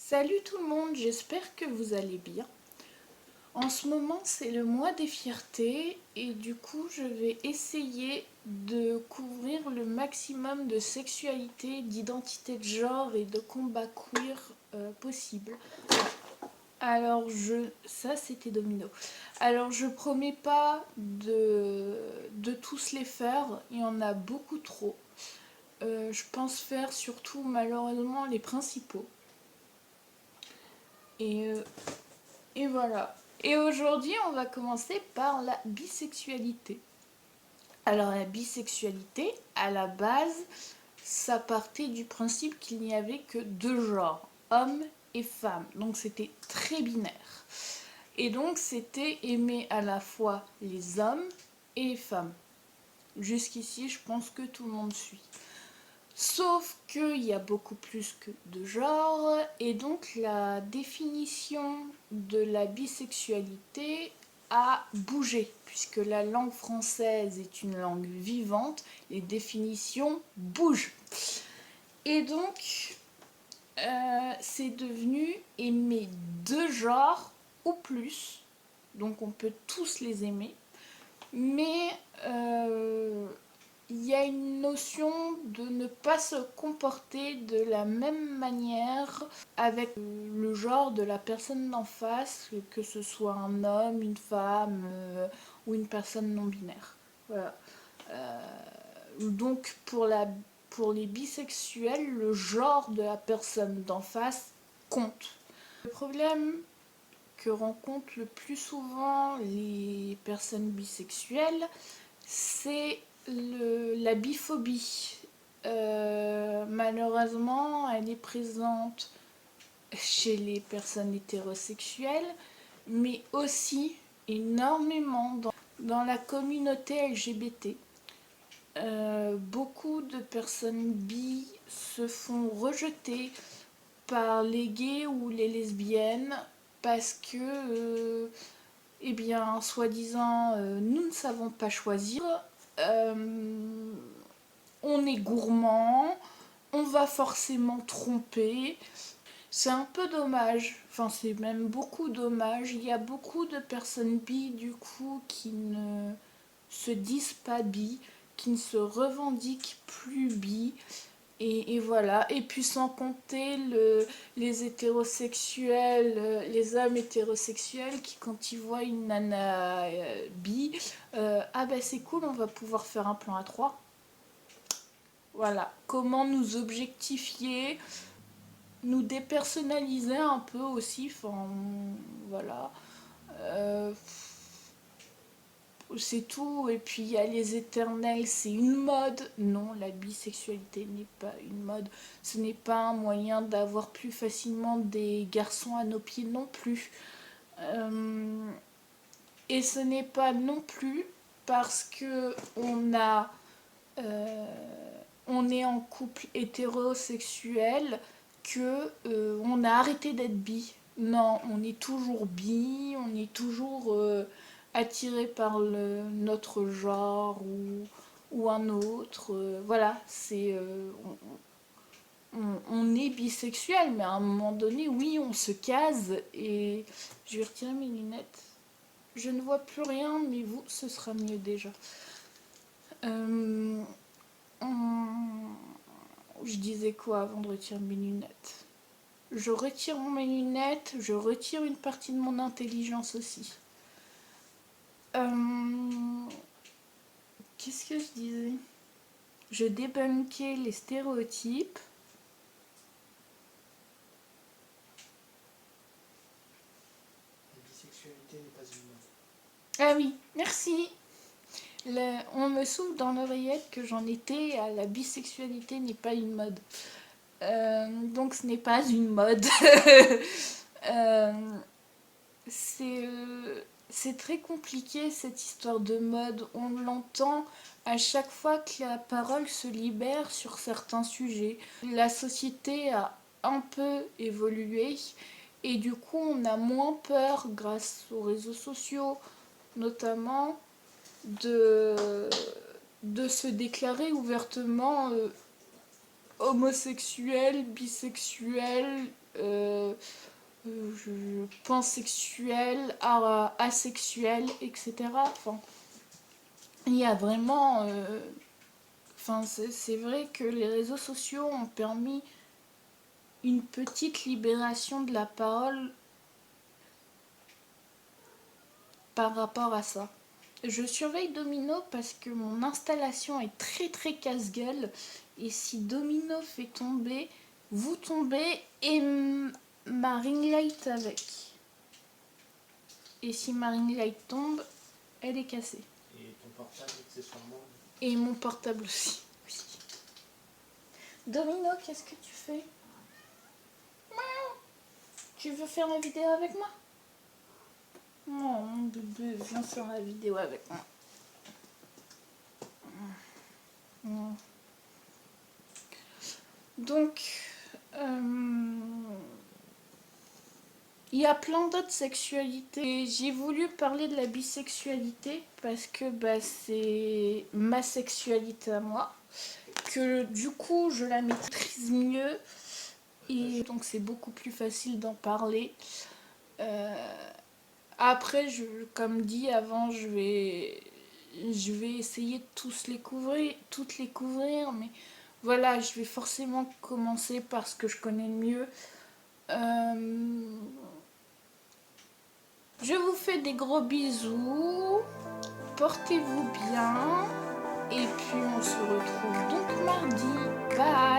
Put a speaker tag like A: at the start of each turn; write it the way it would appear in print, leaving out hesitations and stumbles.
A: Salut tout le monde, j'espère que vous allez bien. En ce moment, c'est le mois des fiertés et du coup, je vais essayer de couvrir le maximum de sexualité, d'identité de genre et de combat queer possible. Ça c'était Domino. Alors je promets pas de tous les faire, il y en a beaucoup trop. Je pense faire surtout malheureusement les principaux. Et, euh, et voilà. Et aujourd'hui, on va commencer par la bisexualité. Alors la bisexualité, à la base, ça partait du principe qu'il n'y avait que deux genres, hommes et femmes. Donc c'était très binaire. Et donc c'était aimer à la fois les hommes et les femmes. Jusqu'ici, je pense que tout le monde suit. Sauf qu'il y a beaucoup plus que de genres, et donc la définition de la bisexualité a bougé, puisque la langue française est une langue vivante, les définitions bougent. Et donc, c'est devenu aimer deux genres ou plus, donc on peut tous les aimer, mais il y a une notion de ne pas se comporter de la même manière avec le genre de la personne d'en face, que ce soit un homme, une femme ou une personne non binaire. Voilà. Donc pour les bisexuels, le genre de la personne d'en face compte. Le problème que rencontrent le plus souvent les personnes bisexuelles, c'est la biphobie. Malheureusement, elle est présente chez les personnes hétérosexuelles, mais aussi énormément dans la communauté LGBT. Beaucoup de personnes bi se font rejeter par les gays ou les lesbiennes parce que eh bien, soi-disant, nous ne savons pas choisir, on est gourmand, on va forcément tromper. C'est un peu dommage, enfin c'est même beaucoup dommage. Il y a beaucoup de personnes bi du coup qui ne se disent pas bi, qui ne se revendiquent plus bi. Et voilà, et puis sans compter les hétérosexuels, les hommes hétérosexuels qui quand ils voient une nana bi, ah ben c'est cool, on va pouvoir faire un plan à trois. Voilà, comment nous objectifier, nous dépersonnaliser un peu aussi, enfin voilà. Euh, c'est tout. Et puis il y a les éternels, c'est une mode. Non, la bisexualité n'est pas une mode. Ce n'est pas un moyen d'avoir plus facilement des garçons à nos pieds non plus. Et ce n'est pas non plus parce que on est en couple hétérosexuel que on a arrêté d'être bi. Non, on est toujours bi, on est toujours attiré par notre genre ou un autre. Voilà, on est bisexuel, mais à un moment donné, oui, on se case et je vais retirer mes lunettes. Je ne vois plus rien, mais vous, ce sera mieux déjà. Euh, je disais quoi avant de retirer mes lunettes? Je retire mes lunettes, je retire une partie de mon intelligence aussi. Qu'est-ce que je disais? Je débunkais les stéréotypes.
B: La bisexualité n'est pas une mode.
A: Ah oui, merci. On me souffle dans l'oreillette que j'en étais à la bisexualité n'est pas une mode. Donc ce n'est pas une mode. Euh, c'est très compliqué cette histoire de mode. On l'entend à chaque fois que la parole se libère sur certains sujets. La société a un peu évolué et du coup on a moins peur grâce aux réseaux sociaux notamment de, de se déclarer ouvertement homosexuel, bisexuel, pansexuel, asexuel, etc. Enfin, il y a vraiment... Enfin, c'est vrai que les réseaux sociaux ont permis une petite libération de la parole par rapport à ça. Je surveille Domino parce que mon installation est très casse-gueule. Et si Domino fait tomber, vous tombez et ma ring light avec. Et si ma ring light tombe, elle est cassée.
B: Et ton portable, accessoirement.
A: Et mon portable aussi. Oui. Domino, qu'est-ce que tu fais? Tu veux faire la vidéo avec moi? Non, mon bébé, viens faire la vidéo avec moi. Donc, il y a plein d'autres sexualités. J'ai voulu parler de la bisexualité parce que c'est ma sexualité à moi. Que du coup, je la maîtrise mieux. Et donc, c'est beaucoup plus facile d'en parler. Après, comme dit avant, je vais essayer de toutes les couvrir, mais voilà, je vais forcément commencer par ce que je connais le mieux. Je vous fais des gros bisous, portez-vous bien, et puis on se retrouve donc mardi. Bye!